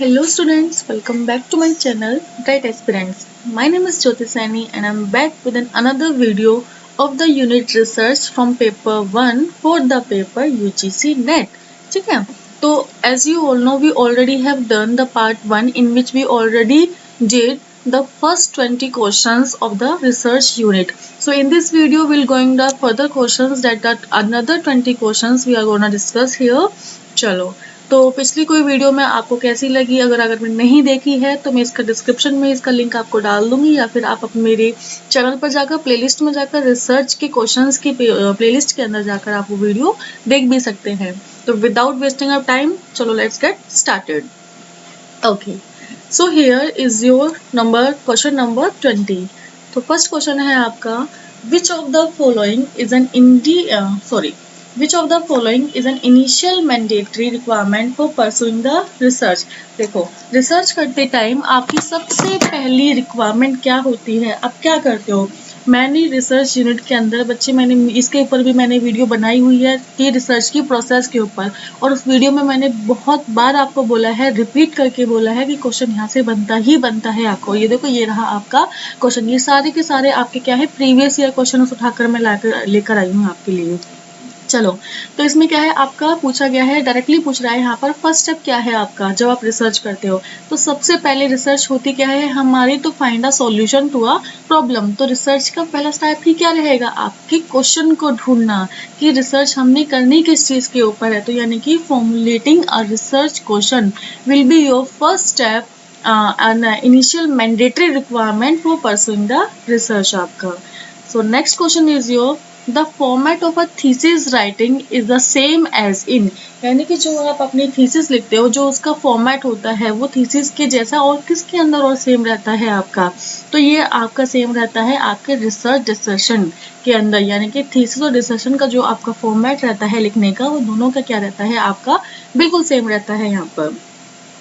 Hello students, welcome back to my channel Bright Aspirants. My name is Jyoti Saini and I'm back with another video of the unit research from paper 1 for the paper UGC NET. ठीक है, तो as you all know we already have done the part 1 in which we already did the first 20 questions of the research unit. So in this video we'll going the further questions that another 20 questions we are going to discuss here. चलो, तो पिछली कोई video में आपको कैसी लगी, अगर नहीं देखी है तो मैं इसका डिस्क्रिप्शन में इसका लिंक आपको डाल दूंगी, या फिर आप अपने मेरे चैनल पर जाकर प्लेलिस्ट में जाकर रिसर्च के क्वेश्चंस की प्लेलिस्ट के अंदर जाकर आप वो वीडियो देख भी सकते हैं. तो विदाउट वेस्टिंग ऑफ टाइम चलो let's get started. Okay, so here is your question number 20. तो फर्स्ट क्वेश्चन है आपका, विच of the following is an Which of the following is an initial mandatory requirement for pursuing the research? देखो, research करते time आपकी सबसे पहली requirement क्या होती है, आप क्या करते हो. मैंने रिसर्च यूनिट के अंदर बच्चे मैंने इसके ऊपर भी मैंने वीडियो बनाई हुई है कि रिसर्च की प्रोसेस के ऊपर, और उस वीडियो में मैंने बहुत बार आपको बोला है, रिपीट करके बोला है कि क्वेश्चन यहाँ से बनता ही बनता है आपको. ये देखो, ये रहा आपका क्वेश्चन. ये सारे के सारे आपके क्या है, प्रीवियस ईयर क्वेश्चन उठाकर मैं लेकर आई हूँ आपके लिए. चलो, तो इसमें क्या है, आपका पूछा गया है, डायरेक्टली पूछ रहा है यहाँ पर फर्स्ट स्टेप क्या है आपका जब आप रिसर्च करते हो. तो सबसे पहले रिसर्च होती क्या है हमारी, तो find a solution to a problem. तो रिसर्च का पहला स्टेप ही क्या रहेगा, आपके क्वेश्चन को ढूंढना कि रिसर्च हमने करनी किस चीज के ऊपर है. तो यानी कि formulating a research question will be your first step, an initial mandatory requirement for pursuing the research आपका. So next question is your, the format of a thesis writing is the same as in. यानी कि जो आप अपनी thesis लिखते हो, जो उसका फॉर्मेट होता है वो थीसिस के जैसा और किसके अंदर और सेम रहता है आपका. तो ये आपका सेम रहता है आपके रिसर्च डिस्कशन के अंदर. यानी कि थीसिस और डिस्कशन का जो आपका फॉर्मेट रहता है लिखने का, वो दोनों का क्या रहता है आपका, बिल्कुल सेम रहता है यहाँ पर.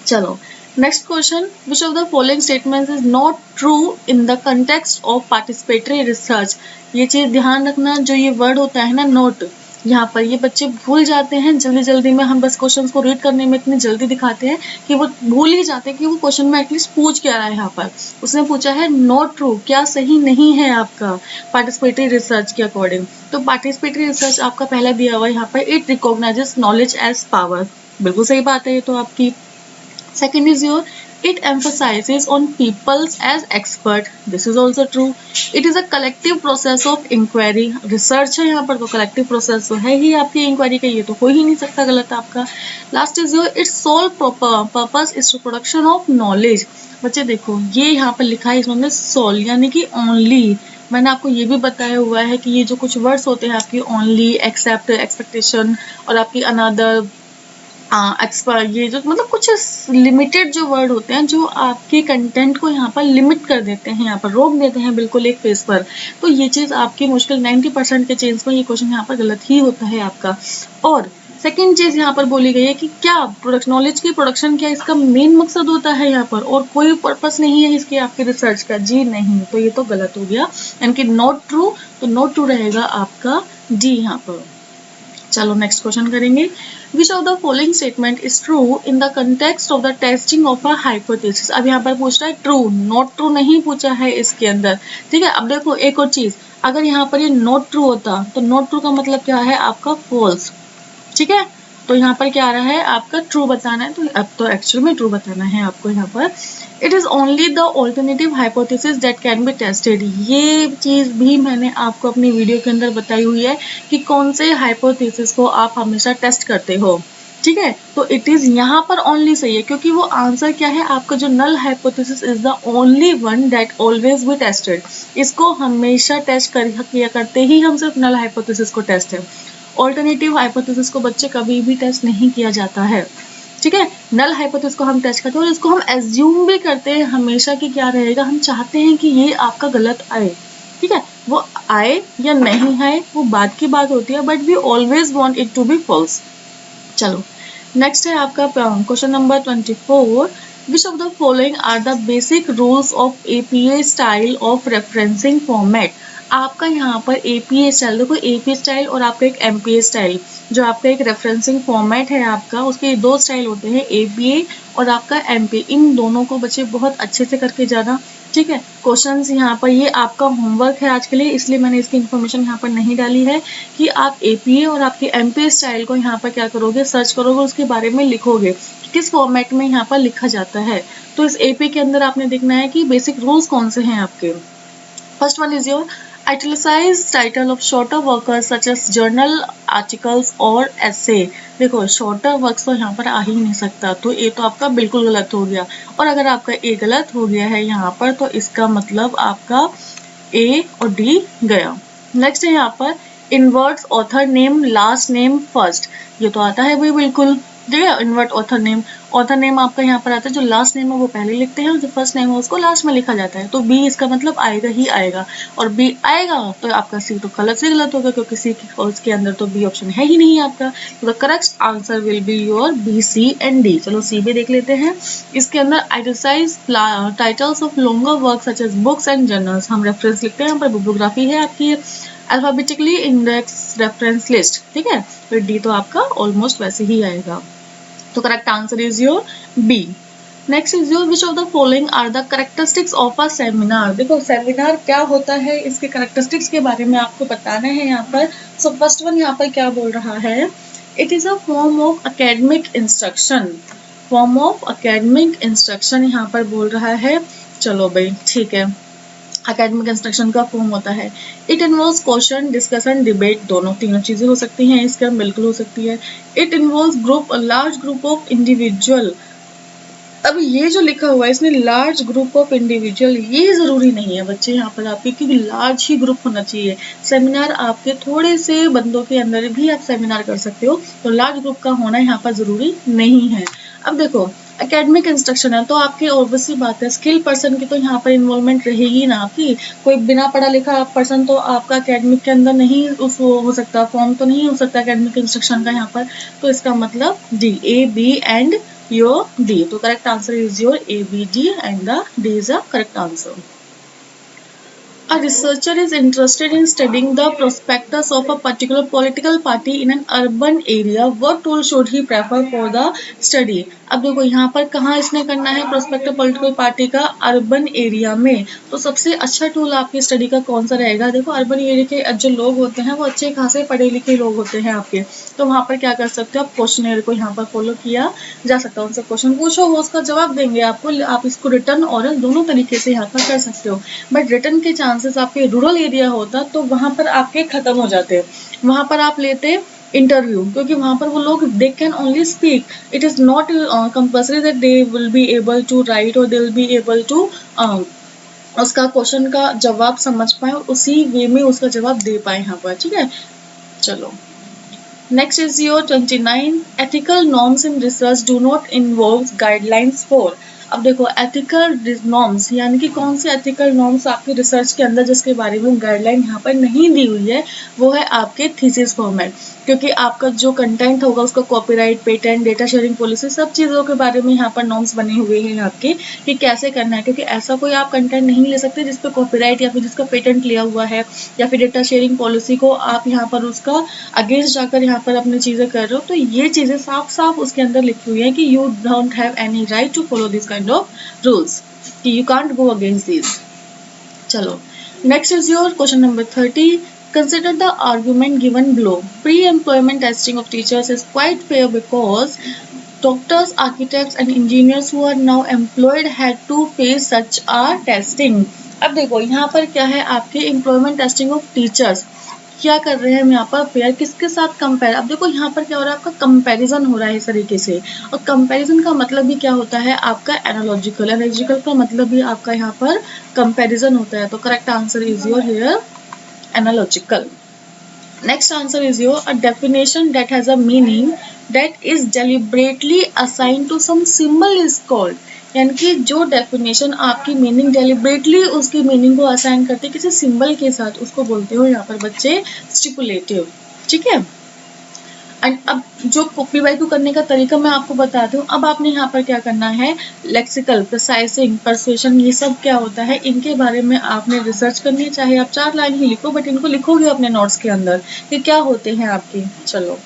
चलो, next question, which of the following statements is not true in the context of participatory research. ये चीज ध्यान रखना, जो ये वर्ड होता है ना नोट, यहाँ पर ये बच्चे भूल जाते हैं जल्दी जल्दी में. हम बस क्वेश्चन को रीड करने में इतनी जल्दी दिखाते हैं कि वो भूल ही जाते हैं कि वो क्वेश्चन में एटलीस्ट पूछ क्या रहा है. यहाँ पर उसने पूछा है नॉट ट्रू, क्या सही नहीं है आपका पार्टिसिपेटरी रिसर्च के अकॉर्डिंग. तो पार्टिसिपेटरी रिसर्च आपका पहला दिया हुआ है यहाँ पर, it recognises knowledge as power. बिल्कुल सही बात है ये तो आपकी. Second is your, it emphasizes on peoples as expert. This is also true. It is a collective process of inquiry. Research है यहाँ पर, तो collective process तो है ही आपकी inquiry का, ये तो हो ही नहीं सकता गलत आपका. Last is your, its sole purpose is to production of knowledge. बच्चे देखो, ये यहाँ पर लिखा है इसमें sole यानी कि only. मैंने आपको ये भी बताया हुआ है कि ये जो कुछ वर्ड्स होते हैं आपकी only, accept, expectation और आपकी another, ये जो मतलब कुछ लिमिटेड जो वर्ड होते हैं जो आपके कंटेंट को यहाँ पर लिमिट कर देते हैं, यहाँ पर रोक देते हैं बिल्कुल एक पेज पर. तो ये चीज आपकी मुश्किल 90% के चेंज में ये क्वेश्चन यहाँ पर गलत ही होता है आपका. और सेकेंड चीज यहाँ पर बोली गई है कि क्या प्रोडक्ट नॉलेज की प्रोडक्शन क्या इसका मेन मकसद होता है यहाँ पर, और कोई पर्पस नहीं है इसके आपके रिसर्च का. जी नहीं, तो ये तो गलत हो गया, यानी कि नॉट ट्रू. तो नॉट ट्रू रहेगा आपका डी यहाँ पर. चलो नेक्स्ट क्वेश्चन करेंगे. विच of the following statement is true in the context of the testing of a hypothesis. अब यहाँ पर पूछ रहा है ट्रू, नॉट ट्रू नहीं पूछा है इसके अंदर. ठीक है, अब देखो एक और चीज, अगर यहाँ पर ये नॉट ट्रू होता तो नॉट ट्रू का मतलब क्या है आपका फॉल्स. ठीक है, तो यहाँ पर क्या आ रहा है आपका ट्रू बताना है, तो अब तो एक्चुअल में ट्रू बताना है आपको यहाँ पर. It is only the alternative hypothesis that can be tested. ये चीज भी मैंने आपको अपनी वीडियो के अंदर बताई हुई है कि कौन से हाइपोथेसिस को आप हमेशा टेस्ट करते हो. ठीक है, तो इट इज यहाँ पर ओनली सही है, क्योंकि वो आंसर क्या है आपका, जो null hypothesis is the only one that always be tested. इसको हमेशा टेस्ट किया करते ही हम सिर्फ नल हाइपोथेसिस को टेस्ट है. ऑल्टरनेटिव हाइपोथेसिस को बच्चे कभी भी टेस्ट नहीं किया जाता है. ठीक है, नल हाइपोथेसिस को हम टेस्ट करते हैं और इसको हम एज्यूम भी करते हैं हमेशा कि क्या रहेगा, हम चाहते हैं कि ये आपका गलत आए. ठीक है, वो आए या नहीं आए वो बात की बात होती है, but we always want it to be false. चलो नेक्स्ट है आपका question number 24. Which of the following are the basic rules of APA style of referencing format. आपका यहाँ पर एपीए स्टाइल, देखो एपीए स्टाइल और आपका एक एमपीए स्टाइल, जो आपका एक रेफरेंसिंग फॉर्मेट है आपका, उसके दो स्टाइल होते हैं, एपीए और आपका एमपीए। इन दोनों को बच्चे बहुत अच्छे से करके जाना, ठीक है। क्वेश्चंस यहाँ पर, ये आपका होमवर्क है आज के लिए, इसलिए मैंने इसकी इन्फॉर्मेशन यहाँ पर नहीं डाली है कि आप एपीए और आपके एमपीए स्टाइल को यहाँ पर क्या करोगे, सर्च करोगे, उसके बारे में लिखोगे किस फॉर्मेट में यहाँ पर लिखा जाता है। तो इस एपीए के अंदर आपने देखना है कि बेसिक रूल्स कौन से हैं आपके। First one is your italicized title of shorter works such as journal articles or essay। देखो shorter works तो यहाँ पर आ ही नहीं सकता, तो ये तो आपका बिल्कुल गलत हो गया। और अगर आपका ए गलत हो गया है यहाँ पर, तो इसका मतलब आपका ए और डी गया। नेक्स्ट है यहाँ पर inverts author name last name first, ये तो आता है भाई बिल्कुल, ठीक है। इन्वर्ट ऑथर नेम आपका यहाँ पर आता है, जो लास्ट नेम है वो पहले लिखते हैं और जो फर्स्ट नेम है उसको लास्ट में लिखा जाता है, तो बी इसका मतलब आएगा ही आएगा। और बी आएगा तो आपका सी तो गलत से गलत होगा, क्योंकि सी के अंदर तो बी ऑप्शन है ही नहीं आपका। तो the correct answer will be your B, C and D. चलो सी भी देख लेते हैं। इसके अंदर italicize titles of longer work such as books and journals, हम रेफरेंस लिखते हैं, यहाँ पर बिब्लियोग्राफी है आपकी, अल्फाबेटिकली इंडेक्स रेफरेंस लिस्ट, ठीक है। तो डी तो आपका ऑलमोस्ट वैसे ही आएगा। तो correct answer is your B. Next is your which of the following are the characteristics of a seminar. देखो सेमिनार क्या होता है, इसके कैरेक्टरिस्टिक्स के बारे में आपको बताना है यहाँ पर। सो फर्स्ट वन यहाँ पर क्या बोल रहा है, it is a form of academic instruction, form of academic instruction यहाँ पर बोल रहा है। चलो भाई ठीक है, अकेडमिक इंस्ट्रक्शन का फॉर्म होता है। It involves question discussion debate, दोनों तीनों चीजें हो सकती हैं इसके, बिल्कुल हो सकती है। It involves group, large group of individual. अब ये जो लिखा हुआ है इसमें लार्ज ग्रुप ऑफ इंडिविजुअल, ये जरूरी नहीं है बच्चे यहाँ पर आपके, क्योंकि लार्ज ही ग्रुप होना चाहिए। सेमिनार आपके थोड़े से बंदों के अंदर भी आप सेमिनार कर सकते हो, तो लार्ज ग्रुप का होना यहाँ पर जरूरी नहीं है। अब देखो एकेडमिक इंस्ट्रक्शन है, तो आपकी ऑब्वियसली बात है स्किल पर्सन की तो यहाँ पर इन्वॉल्वमेंट रहेगी ना आपकी। कोई बिना पढ़ा लिखा पर्सन तो आपका एकेडमिक के अंदर नहीं उस हो सकता, फॉर्म तो नहीं हो सकता एकेडमिक इंस्ट्रक्शन का यहाँ पर। तो इसका मतलब D, A B and your D. तो correct answer is your A, B, D and the D is the correct answer. A researcher is interested in studying the prospectus of a particular political party in an urban area. What tool should he prefer for the study? अब देखो यहाँ पर कहाँ इसने करना है prospective political party का, urban area में। तो सबसे अच्छा टूल आपकी स्टडी का कौन सा रहेगा, देखो अर्बन एरिया के जो लोग होते हैं वो अच्छे खासे पढ़े लिखे लोग होते हैं आपके, तो वहाँ पर क्या कर सकते हो आप, क्वेश्चनर को यहाँ पर फॉलो किया जा सकता है। उनसे क्वेश्चन पूछो, वो उसका जवाब देंगे आपको, आप इसको रिटर्न और दोनों तरीके से यहाँ पर कर सकते हो। बट रिटर्न के चांसेस आपके रूरल एरिया होता तो वहाँ पर आपके खत्म हो जाते, वहाँ पर आप लेते इंटरव्यू, क्योंकि वहां पर वो लोग they can only speak, it is not compulsory that they will be able to write और they will be able to उसका क्वेश्चन का जवाब समझ पाए और उसी वे में उसका जवाब दे पाए यहाँ पर, ठीक है। चलो next is your 29 ethical norms in research do not involve guidelines for. अब देखो एथिकल नॉर्म्स यानी कि कौन से एथिकल नॉर्म्स आपके रिसर्च के अंदर जिसके बारे में गाइडलाइन यहाँ पर नहीं दी हुई है, वो है आपके थीसिस फॉर्मेट, क्योंकि आपका जो कंटेंट होगा उसका copyright, patent, data sharing policy, सब चीज़ों के बारे में यहाँ पर नॉर्म्स बने हुए हैं आपके कि कैसे करना है, क्योंकि ऐसा कोई आप कंटेंट नहीं ले सकते जिस पर कॉपीराइट या फिर जिसका पेटेंट लिया हुआ है या फिर डेटा शेयरिंग पॉलिसी को आप यहाँ पर उसका अगेंस्ट जाकर यहाँ पर अपनी चीज़ें कर रहे हो। तो ये चीज़ें साफ साफ उसके अंदर लिखी हुई है कि you don't have any right to follow this kind of rules, कि you can't go against this. चलो next is your question number 30। Consider the argument given below. Pre-employment testing of teachers is quite fair because doctors, architects and engineers who are now employed had to face such a testing. अब देखो यहाँ पर क्या है आपके employment testing of teachers, क्या कर रहे हैं हम यहाँ पर पेयर किसके साथ कंपेयर। अब देखो यहाँ पर क्या हो रहा है आपका कंपैरिजन हो रहा है इस तरीके से, और कंपैरिजन का मतलब भी क्या होता है आपका एनालॉजिकल, एनालॉजिकल का मतलब भी आपका यहाँ पर कंपैरिजन होता है। तो correct answer is your here analogical. Next answer is your a definition that has a meaning that is deliberately assigned to some symbol is called. यानी कि जो डेफिनेशन आपकी मीनिंग डेलिबरेटली उसकी मीनिंग को असाइन करते हैं किसी सिंबल के साथ, उसको बोलते हो यहाँ पर बच्चे स्टिपुलेटिव, ठीक है। एंड अब जो P/Q करने का तरीका मैं आपको बताती हूँ। अब आपने यहाँ पर क्या करना है, लेक्सिकल, प्रिसाइजिंग, परसुएशन, ये सब क्या होता है, इनके बारे में आपने रिसर्च करनी है। चाहे आप 4 लाइन ही लिखो, बट इनको लिखोगे अपने नोट्स के अंदर कि क्या होते हैं आपके। चलो,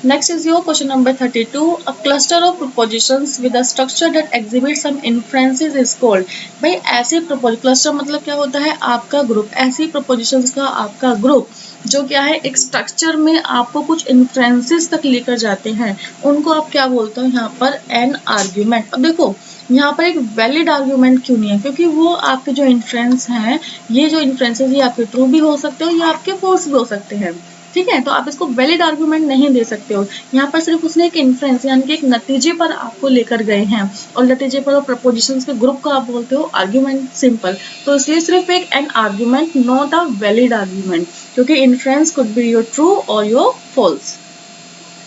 next is your question number 32। A cluster of propositions with a structure that exhibit some inferences is called. भाई ऐसे क्लस्टर मतलब क्या होता है, आपका ग्रुप, ऐसी प्रपोजिशंस का आपका ग्रुप जो क्या है, एक स्ट्रक्चर में आपको कुछ इन्फ्रेंसेस तक लेकर जाते हैं, उनको आप क्या बोलते हो यहाँ पर, एन आर्ग्यूमेंट। अब देखो यहाँ पर एक वैलिड आर्ग्यूमेंट क्यों नहीं है, क्योंकि वो आपके जो इन्फ्रेंस हैं, ये जो इन्फ्रेंसेस ये आपके ट्रू भी हो सकते हो या आपके फॉल्स भी हो सकते हैं, ठीक है। तो आप इसको वैलिड आर्गुमेंट नहीं दे सकते हो। यहाँ पर सिर्फ उसने एक इन्फ्रेंस यानी कि एक नतीजे पर आपको लेकर गए हैं, और नतीजे पर और प्रपोजिशंस के ग्रुप को आप बोलते हो आर्ग्यूमेंट, सिंपल। तो इसलिए सिर्फ एक an argument, not a valid argument, क्योंकि inference could be your true और your false.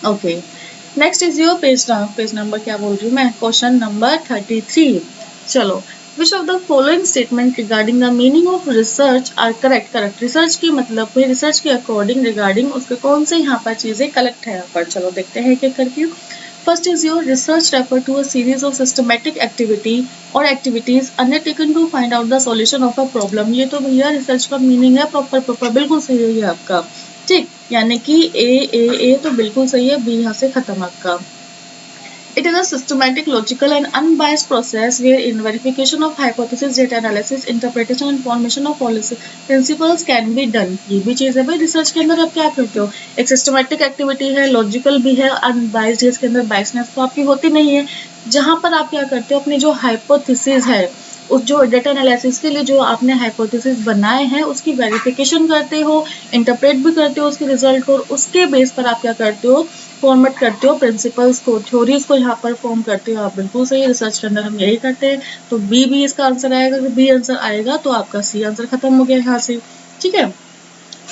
Okay, next is your page number क्या बोल रही हूँ मैं, क्वेश्चन नंबर 33। चलो, which of the following statement regarding the meaning of research are correct. Correct research की मतलब कोई रिसर्च के अकॉर्डिंग रिगार्डिंग उसके कौन से यहाँ पर चीजें करेक्ट है यहाँ पर। चलो देखते हैं क्या करके। First is your research refer to a series of systematic activity और activities undertaken to find out the solution of a problem. ये तो भैया रिसर्च का मीनिंग है, प्रॉपर बिल्कुल सही है ये आपका, ठीक। यानी कि ए तो बिल्कुल सही है, बी यहाँ से खत्म आपका। It is a systematic, logical and unbiased process wherein verification of hypothesis, data analysis, interpretation and formation of policy principles can be done। ये भी चीज है भाई, रिसर्च के अंदर आप क्या करते हो, एक सिस्टमैटिक एक्टिविटी है, लॉजिकल भी है, अनबाइस्ड है, इसके अंदर बाइसनेस तो आपकी होती नहीं है। जहां पर आप क्या करते हो, अपनी जो हाइपोथेसिस है, उस जो डेटा एनालिसिस के लिए जो आपने हाइपोथेसिस बनाए हैं उसकी वेरिफिकेशन करते हो, इंटरप्रेट भी करते हो उसके रिजल्ट को, और उसके बेस पर आप क्या करते हो, फॉर्मेट करते हो प्रिंसिपल्स को, थ्योरीज को यहाँ पर फॉर्म करते हो आप। बिल्कुल सही, रिसर्च के अंदर हम यही करते हैं। तो बी भी इसका आंसर आएगा, अगर बी आंसर आएगा तो आपका सी आंसर खत्म हो गया यहाँ से, ठीक है।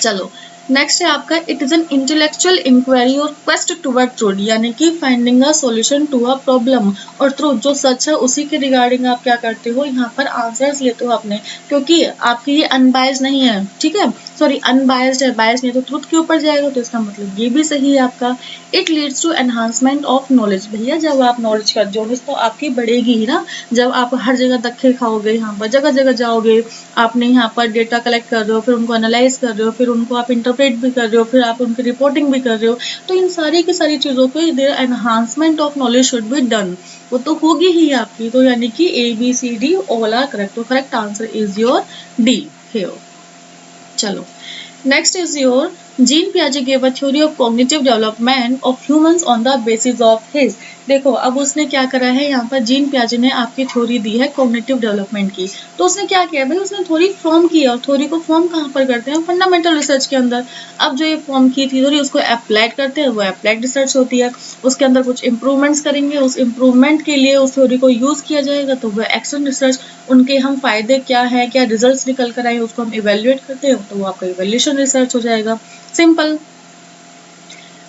चलो, नेक्स्ट है आपका, it is an intellectual inquiry और क्वेस्ट टूवर्ड ट्रूथ, यानी कि finding a solution to a problem. और ट्रूथ जो सच है उसी के रिगार्डिंग आप क्या करते हो, यहाँ पर आंसर्स लेते हो अपने, क्योंकि आपकी ये अनबायस्ड नहीं है, ठीक है, सॉरी अनबायस्ड है, बायस्ड नहीं, तो ट्रूथ के ऊपर जाएगा, तो इसका मतलब ये भी सही है आपका। It leads to enhancement of knowledge. भैया जब आप नॉलेज का नॉलेज तो आपकी बढ़ेगी ही ना, जब आप हर जगह धक्के खाओगे, यहाँ पर जगह जगह जाओगे, आपने यहाँ पर डेटा कलेक्ट कर रहे हो, फिर उनको एनालाइज कर रहे हो, फिर उनको आप इंटरप्रेट भी कर रहे हो, फिर आप उनकी रिपोर्टिंग भी कर रहे हो, तो इन सारी की सारी चीज़ों पे their enhancement of knowledge should be done, वो तो होगी ही आपकी। तो यानी कि ABCD ऑल आर करेक्ट, तो correct answer is your D here. चलो, नेक्स्ट इज योर, जीन पियाजे gave a theory of cognitive development of humans on the basis of his. देखो अब उसने क्या करा है, यहाँ पर जीन पियाजे ने आपकी थ्योरी दी है कॉग्निटिव डेवलपमेंट की। तो उसने क्या किया भाई, उसने थ्योरी फॉर्म किया, और थ्योरी को फॉर्म कहाँ पर करते हैं, फंडामेंटल रिसर्च के अंदर। अब जो ये फॉर्म की थ्योरी उसको अप्लाइड करते हैं, वो अप्लाइड रिसर्च होती है। उसके अंदर कुछ इंप्रूवमेंट्स करेंगे, उस इंप्रूवमेंट के लिए उस थ्योरी को यूज किया जाएगा, तो वो एक्शन रिसर्च, उनके हम फायदे क्या है, क्या रिजल्ट्स निकल कर आए, उसको हम इवेल्युएट करते हैं, तो वो आपका इवेल्युएशन रिसर्च हो जाएगा, simple.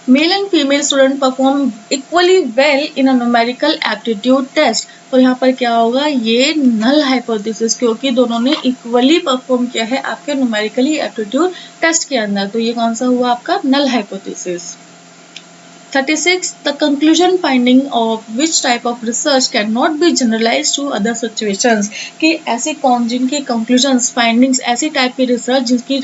Male and female student perform equally well in a numerical aptitude test. तो यहाँ पर क्या होगा, ये नल हाइपोथेसिस, क्योंकि दोनों ने इक्वली परफॉर्म किया है आपके न्यूमेरिकली एप्टीट्यूड टेस्ट के अंदर, तो ये कौन सा हुआ आपका, null hypothesis. 36. The conclusion finding of which type of research cannot be generalized to other situations। कि ऐसे कौन जिनके conclusions findings ऐसी टाइप की रिसर्च जिसकी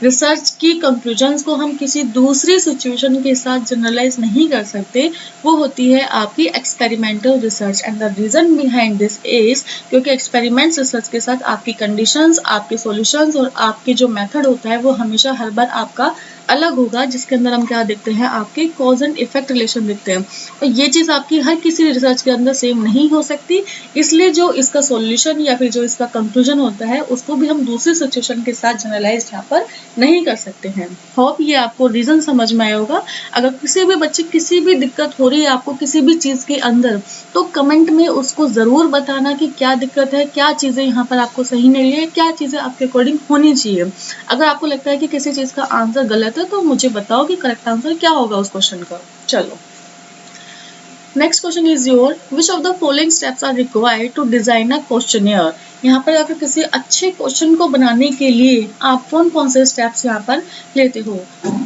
रिसर्च की conclusions को हम किसी दूसरी सिचुएशन के साथ जनरलाइज नहीं कर सकते, वो होती है आपकी experimental research. And the reason behind this is, क्योंकि एक्सपेरिमेंट्स रिसर्च के साथ आपकी कंडीशंस, आपके सॉल्यूशंस और आपके जो मेथड होता है वो हमेशा हर बार आपका अलग होगा, जिसके अंदर हम क्या देखते हैं, आपके कॉज एंड इफेक्ट रिलेशन देखते हैं। और ये चीज आपकी हर किसी रिसर्च के अंदर सेम नहीं हो सकती, इसलिए जो इसका सॉल्यूशन या फिर जो इसका कंक्लूजन होता है उसको भी हम दूसरी सिचुएशन के साथ जनरलाइज यहाँ पर नहीं कर सकते हैं। होप ये आपको रीजन समझ में आया होगा। अगर किसी भी बच्चे किसी भी दिक्कत हो रही है आपको किसी भी चीज के अंदर, तो कमेंट में उसको जरूर बताना कि क्या दिक्कत है, क्या चीजें यहाँ पर आपको सही नहीं है, क्या चीजें आपके अकॉर्डिंग होनी चाहिए। अगर आपको लगता है कि किसी चीज का आंसर गलत है तो मुझे बताओ कि करेक्ट आंसर क्या होगा उस क्वेश्चन का। चलो, next question is your, which of the following steps are required to design a questionnaire. यहाँ पर अगर किसी अच्छे क्वेश्चन को बनाने के लिए आप कौन कौन से स्टेप्स यहाँ पर लेते हो।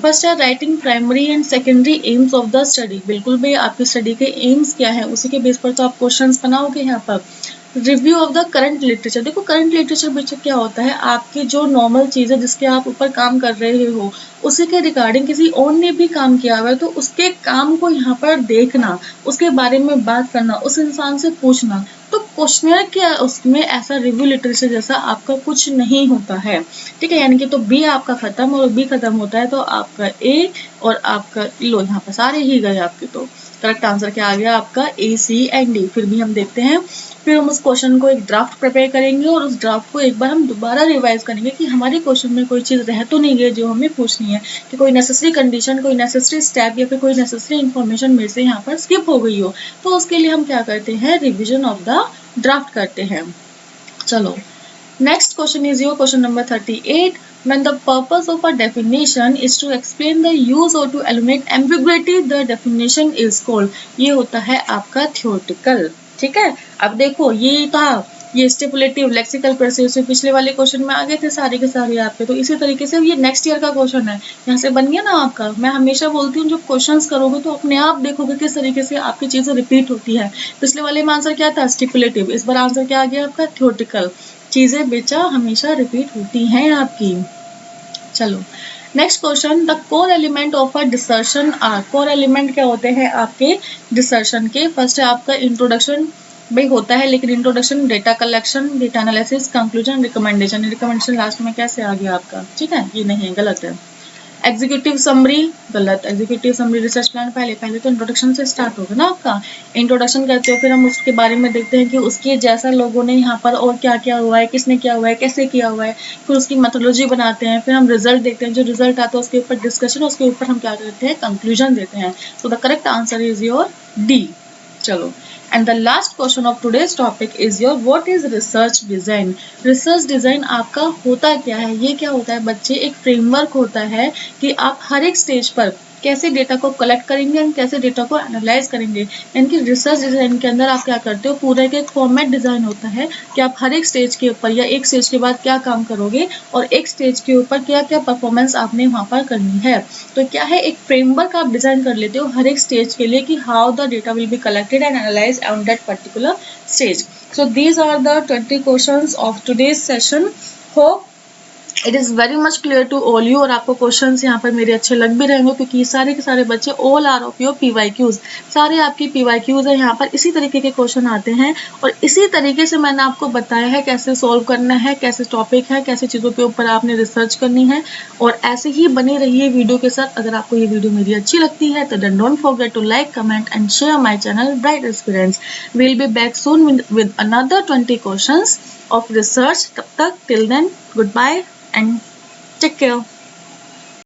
फर्स्ट है writing primary and secondary AIIMS of the study. बिल्कुल भी आपकी स्टडी के एम्स क्या है उसी के बेस पर तो आप क्वेश्चंस बनाओगे यहाँ पर। Review of the current literature. देखो करंट लिटरेचर बेचक क्या होता है, आपकी जो नॉर्मल चीज़ है जिसके आप ऊपर काम कर रहे हो उसी के रिगार्डिंग किसी और ने भी काम किया हुआ है तो उसके काम को यहाँ पर देखना, उसके बारे में बात करना, उस इंसान से पूछना। तो क्वेश्चनर क्या उसमें ऐसा रिव्यू लिटरेचर जैसा आपका कुछ नहीं होता है, ठीक है। यानी कि तो बी आपका खत्म और बी खत्म होता है तो आपका ए और आपका लो यहाँ पर सारे ही गए आपके। तो करेक्ट आंसर क्या आ गया आपका ए, सी एंड डी। फिर भी हम देखते हैं, फिर हम उस क्वेश्चन को एक ड्राफ्ट प्रिपेयर करेंगे और उस ड्राफ्ट को एक बार हम दोबारा रिवाइज करेंगे कि हमारे क्वेश्चन में कोई चीज़ रह तो नहीं गई जो हमें पूछनी है, कि कोई नेसेसरी कंडीशन, कोई नेसेसरी स्टेप या फिर कोई नेसेसरी इन्फॉर्मेशन मेरे से यहाँ पर स्किप हो गई हो। तो उसके लिए हम क्या करते हैं, रिविजन ऑफ द ड्राफ्ट करते हैं। चलो next question is your question number 38। When the purpose of a definition is to explain the use or to eliminate ambiguity, the definition is called। ये होता है आपका theoretical, ठीक है। अब देखो ये था, ये स्टिपुलेटिव, लेक्सिकल, परस्यूसिव पिछले वाले क्वेश्चन में आ गए थे सारे के सारे आपके। तो इसी तरीके से ये नेक्स्ट ईयर का क्वेश्चन है, यहाँ से बन गया ना आपका। मैं हमेशा बोलती हूँ जब क्वेश्चंस करोगे तो अपने आप देखोगे किस तरीके से आपकी चीजें रिपीट होती है। पिछले वाले में आंसर क्या था, स्टिपुलेटिव, इस बार आंसर क्या आ गया आपका, थियोरटिकल। चीजें बेचा हमेशा रिपीट होती हैं आपकी। चलो next question, the core element of a dissertation are. Core element क्या होते हैं आपके डिसर्शन के। फर्स्ट है आपका इंट्रोडक्शन, भाई होता है लेकिन introduction, data collection, data analysis, conclusion, recommendation. Recommendation last में कैसे आ गया आपका, ठीक है, ये नहीं है, गलत है। एग्जीक्यूटिव समरी, गलत। एग्जीक्यूटिव समरी रिसर्च प्लान पहले पहले तो इंट्रोडक्शन से स्टार्ट होगा ना आपका। इंट्रोडक्शन करते हो फिर हम उसके बारे में देखते हैं कि उसके जैसा लोगों ने यहाँ पर और क्या क्या हुआ है, किसने किया हुआ है, कैसे किया हुआ है, फिर उसकी मेथोडोलॉजी बनाते हैं, फिर हम रिजल्ट देखते हैं, जो रिजल्ट आता है उसके ऊपर डिस्कशन, उसके ऊपर हम क्या करते हैं, कंक्लूजन देते हैं। तो the correct answer is your D. चलो and the last question of today's topic is your, what is research design. Research design आपका होता क्या है, ये क्या होता है बच्चे, एक फ्रेमवर्क होता है कि आप हर एक स्टेज पर कैसे डेटा को कलेक्ट करेंगे और कैसे डेटा को एनालाइज करेंगे। यानी कि रिसर्च डिजाइन के अंदर आप क्या करते हो, पूरा एक फॉर्मेट डिजाइन होता है कि आप हर एक स्टेज के ऊपर या एक स्टेज के बाद क्या काम करोगे और एक स्टेज के ऊपर क्या क्या परफॉर्मेंस आपने वहाँ पर करनी है। तो क्या है, एक फ्रेमवर्क आप डिजाइन कर लेते हो हर एक स्टेज के लिए कि how the data will be collected and analyse on that particular stage. So these are the 20 questions of today's session. Hope it is very much clear to all you. और आपको questions यहाँ पर मेरे अच्छे लग भी रहेंगे क्योंकि सारे के सारे बच्चे all are of your PYQs, सारे आपकी PYQs है। यहाँ पर इसी तरीके के क्वेश्चन आते हैं और इसी तरीके से मैंने आपको बताया है कैसे सॉल्व करना है, कैसे टॉपिक है, कैसे चीज़ों के ऊपर आपने रिसर्च करनी है। और ऐसे ही बने रहिए वीडियो के साथ। अगर आपको ये वीडियो मेरी अच्छी लगती है तो then don't forget to like, comment and share my channel bright aspirants. Will be back soon with another 20 questions of research. तब तक till then goodbye and take care.